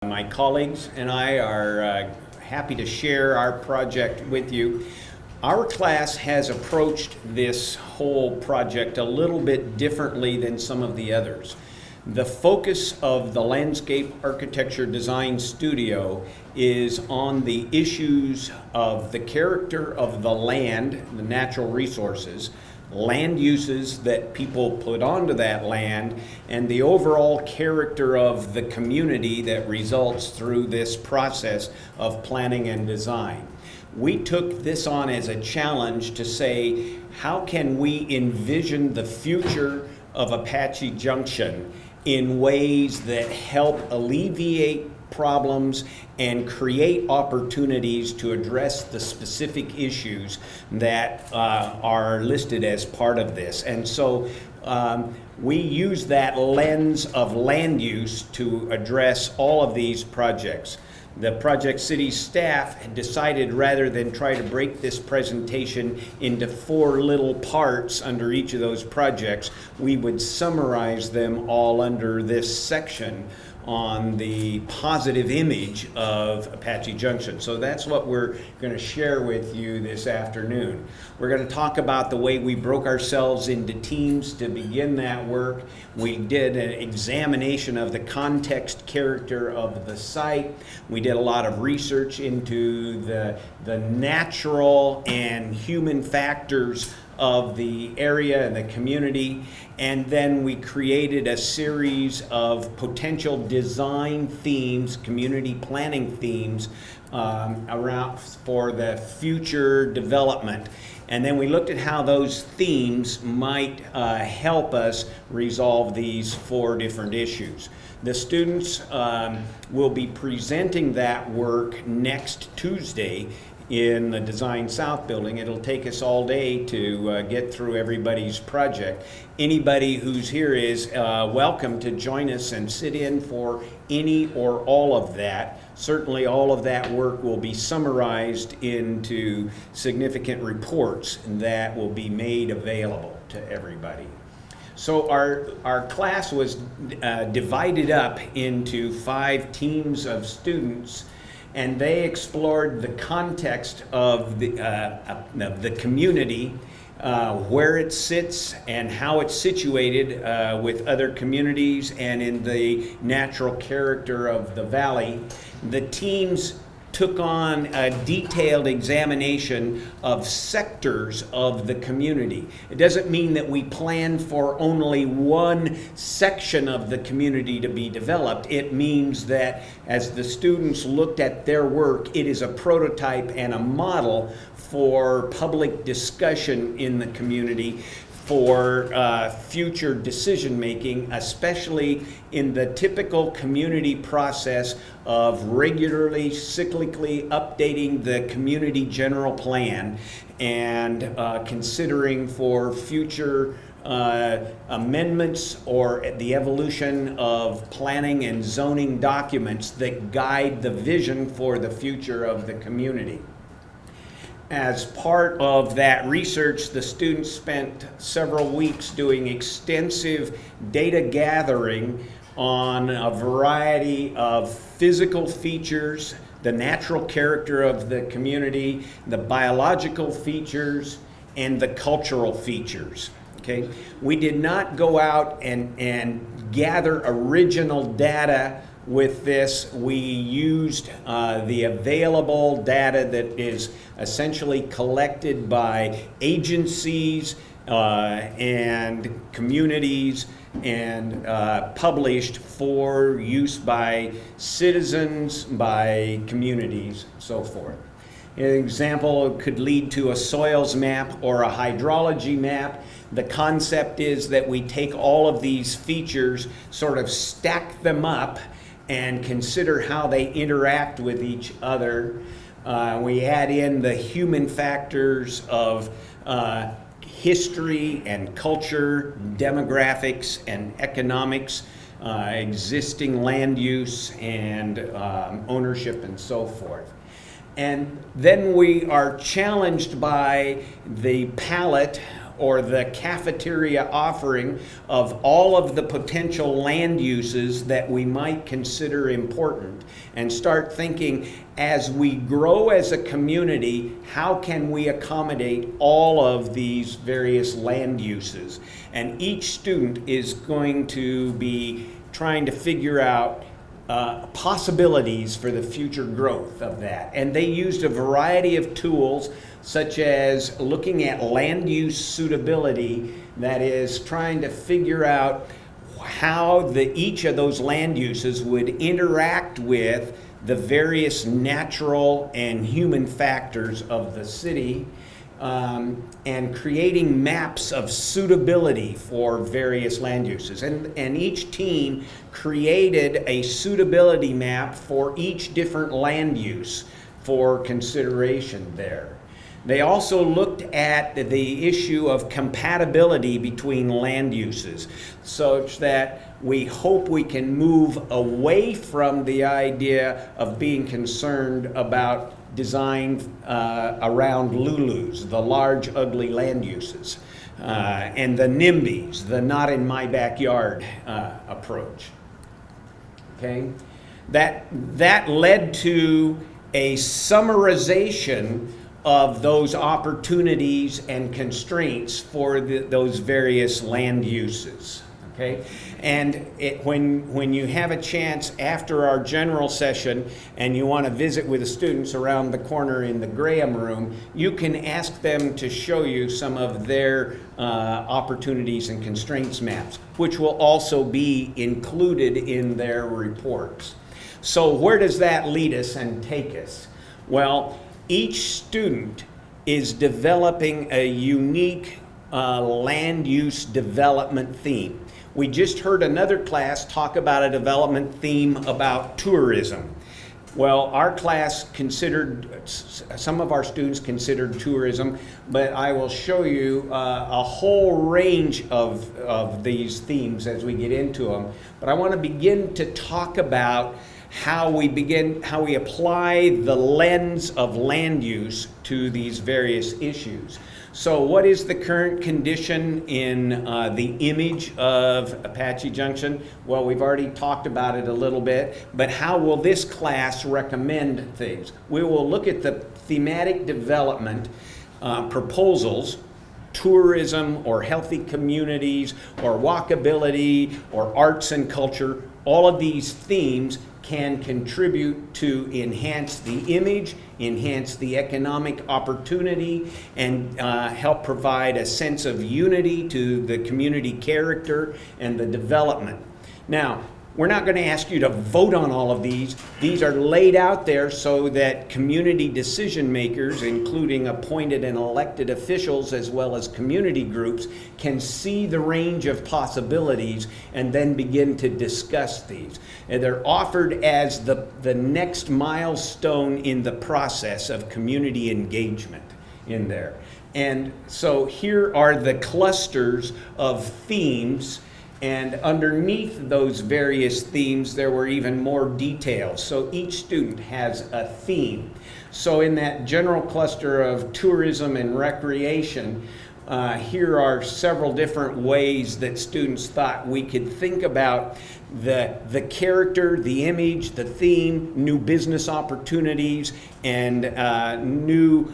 My colleagues and I are happy to share our project with you. Our class has approached this whole project a little bit differently than some of the others. The focus of the Landscape Architecture Design Studio is on the issues of the character of the land, the natural resources, land uses that people put onto that land, and the overall character of the community that results through this process of planning and design. We took this on as a challenge to say, how can we envision the future of Apache Junction in ways that help alleviate problems and create opportunities to address the specific issues that are listed as part of this. And so we use that lens of land use to address all of these projects. The Project City staff had decided, rather than try to break this presentation into 4 little parts under each of those projects, we would summarize them all under this section on the positive image of Apache Junction. So that's what we're going to share with you this afternoon. We're going to talk about the way we broke ourselves into teams to begin that work. We did an examination of the context character of the site. We did a lot of research into the natural and human factors of the area and the community, and then we created a series of potential design themes, community planning themes around for the future development. And then we looked at how those themes might help us resolve these 4 different issues. The students will be presenting that work next Tuesday in the Design South building. It'll take us all day to get through everybody's project. Anybody who's here is welcome to join us and sit in for any or all of that. Certainly all of that work will be summarized into significant reports that will be made available to everybody. So our class was divided up into 5 teams of students, and they explored the context of the community, where it sits and how it's situated with other communities and in the natural character of the valley. The teams took on a detailed examination of sectors of the community. It doesn't mean that we plan for only one section of the community to be developed. It means that as the students looked at their work, it is a prototype and a model for public discussion in the community for future decision making, especially in the typical community process of regularly, cyclically updating the community general plan and considering for future amendments or the evolution of planning and zoning documents that guide the vision for the future of the community. As part of that research, the students spent several weeks doing extensive data gathering on a variety of physical features, the natural character of the community, the biological features, and the cultural features. Okay? We did not go out and gather original data with this. We used the available data that is essentially collected by agencies and communities and published for use by citizens, by communities, and so forth. An example could lead to a soils map or a hydrology map. The concept is that we take all of these features, sort of stack them up, and consider how they interact with each other. We add in the human factors of history and culture, demographics and economics, existing land use and ownership and so forth. And then we are challenged by the palette or the cafeteria offering of all of the potential land uses that we might consider important, and start thinking, as we grow as a community, how can we accommodate all of these various land uses? And each student is going to be trying to figure out possibilities for the future growth of that. And they used a variety of tools, such as looking at land use suitability, that is trying to figure out how each of those land uses would interact with the various natural and human factors of the city, and creating maps of suitability for various land uses. And each team created a suitability map for each different land use for consideration there. They also looked at the issue of compatibility between land uses, such that we hope we can move away from the idea of being concerned about design around LULUs, the large ugly land uses, and the NIMBYs, the not in my backyard approach. Okay, that led to a summarization of those opportunities and constraints for those various land uses. Okay, and when you have a chance after our general session and you want to visit with the students around the corner in the Graham room, you can ask them to show you some of their opportunities and constraints maps, which will also be included in their reports. So where does that lead us and take us? Well, each student is developing a unique land use development theme. We just heard another class talk about a development theme about tourism. Well, our class considered, some of our students considered tourism, but I will show you a whole range of these themes as we get into them. But I want to begin to talk about how we apply the lens of land use to these various issues. So what is the current condition in the image of Apache Junction? Well, we've already talked about it a little bit, but how will this class recommend things? We will look at the thematic development proposals, tourism or healthy communities or walkability or arts and culture. All of these themes can contribute to enhance the image, enhance the economic opportunity, and help provide a sense of unity to the community character and the development. Now, we're not going to ask you to vote on all of these. These are laid out there so that community decision makers, including appointed and elected officials as well as community groups, can see the range of possibilities and then begin to discuss these. And they're offered as the next milestone in the process of community engagement in there. And so here are the clusters of themes. And underneath those various themes, there were even more details. So each student has a theme. So in that general cluster of tourism and recreation, here are several different ways that students thought we could think about the character, the image, the theme, new business opportunities, and new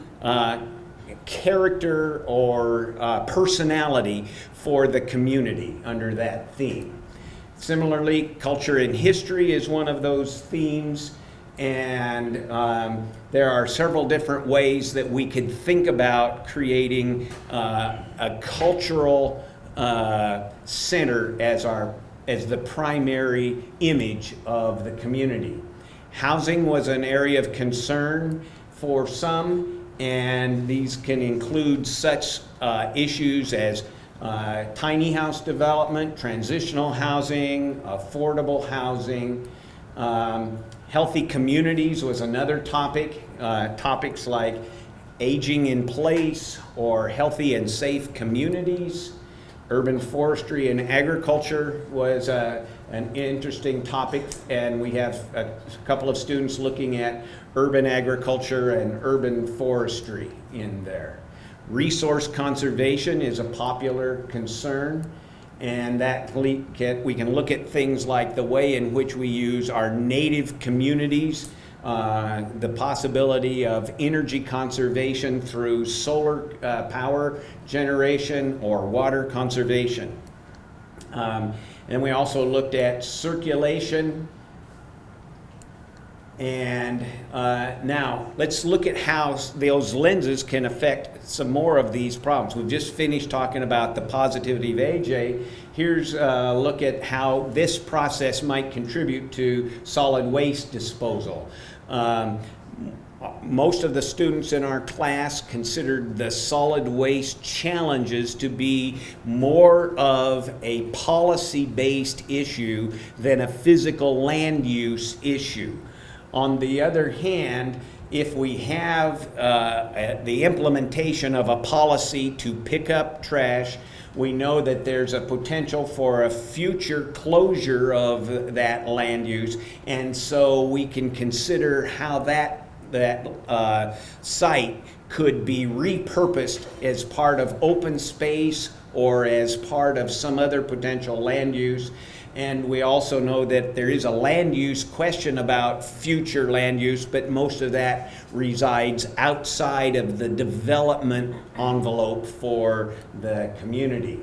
character or personality for the community under that theme. Similarly, culture and history is one of those themes, and there are several different ways that we could think about creating a cultural center as the primary image of the community. Housing was an area of concern for some, and these can include such issues as tiny house development, transitional housing, affordable housing. Healthy communities was another topic. Topics like aging in place or healthy and safe communities. Urban forestry and agriculture was an interesting topic, and we have a couple of students looking at urban agriculture and urban forestry in there. Resource conservation is a popular concern, and that we can look at things like the way in which we use our native communities, the possibility of energy conservation through solar power generation or water conservation. And we also looked at circulation. And now let's look at how those lenses can affect some more of these problems. We've just finished talking about the positivity of AJ. Here's a look at how this process might contribute to solid waste disposal. Most of the students in our class considered the solid waste challenges to be more of a policy-based issue than a physical land use issue. On the other hand, if we have the implementation of a policy to pick up trash, we know that there's a potential for a future closure of that land use, and so we can consider how that site could be repurposed as part of open space or as part of some other potential land use. And we also know that there is a land use question about future land use, but most of that resides outside of the development envelope for the community.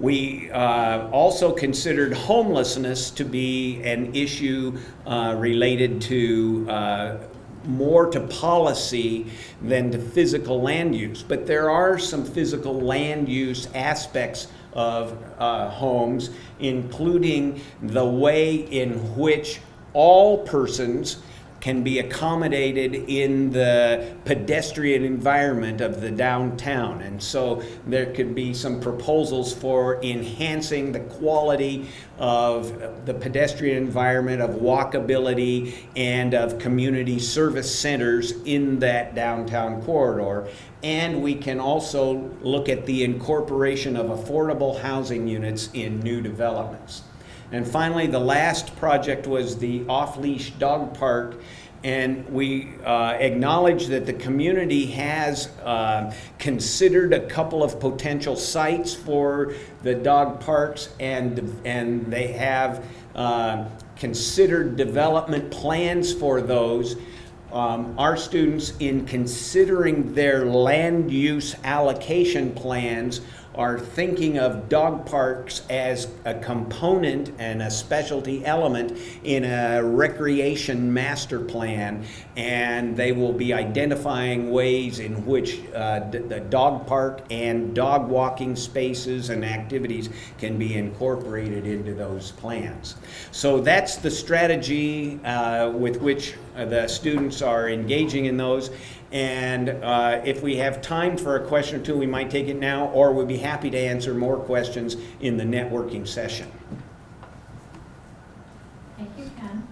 We also considered homelessness to be an issue related to more to policy than to physical land use. But there are some physical land use aspects of homes, including the way in which all persons can be accommodated in the pedestrian environment of the downtown. And so there could be some proposals for enhancing the quality of the pedestrian environment, of walkability, and of community service centers in that downtown corridor. And we can also look at the incorporation of affordable housing units in new developments. And finally, the last project was the off-leash dog park, and we acknowledge that the community has considered a couple of potential sites for the dog parks, and they have considered development plans for those. Our students, in considering their land use allocation plans, are thinking of dog parks as a component and a specialty element in a recreation master plan, and they will be identifying ways in which the dog park and dog walking spaces and activities can be incorporated into those plans. So that's the strategy with which the students are engaging in those. And if we have time for a question or two, we might take it now, or we'll be happy to answer more questions in the networking session. Thank you, Ken.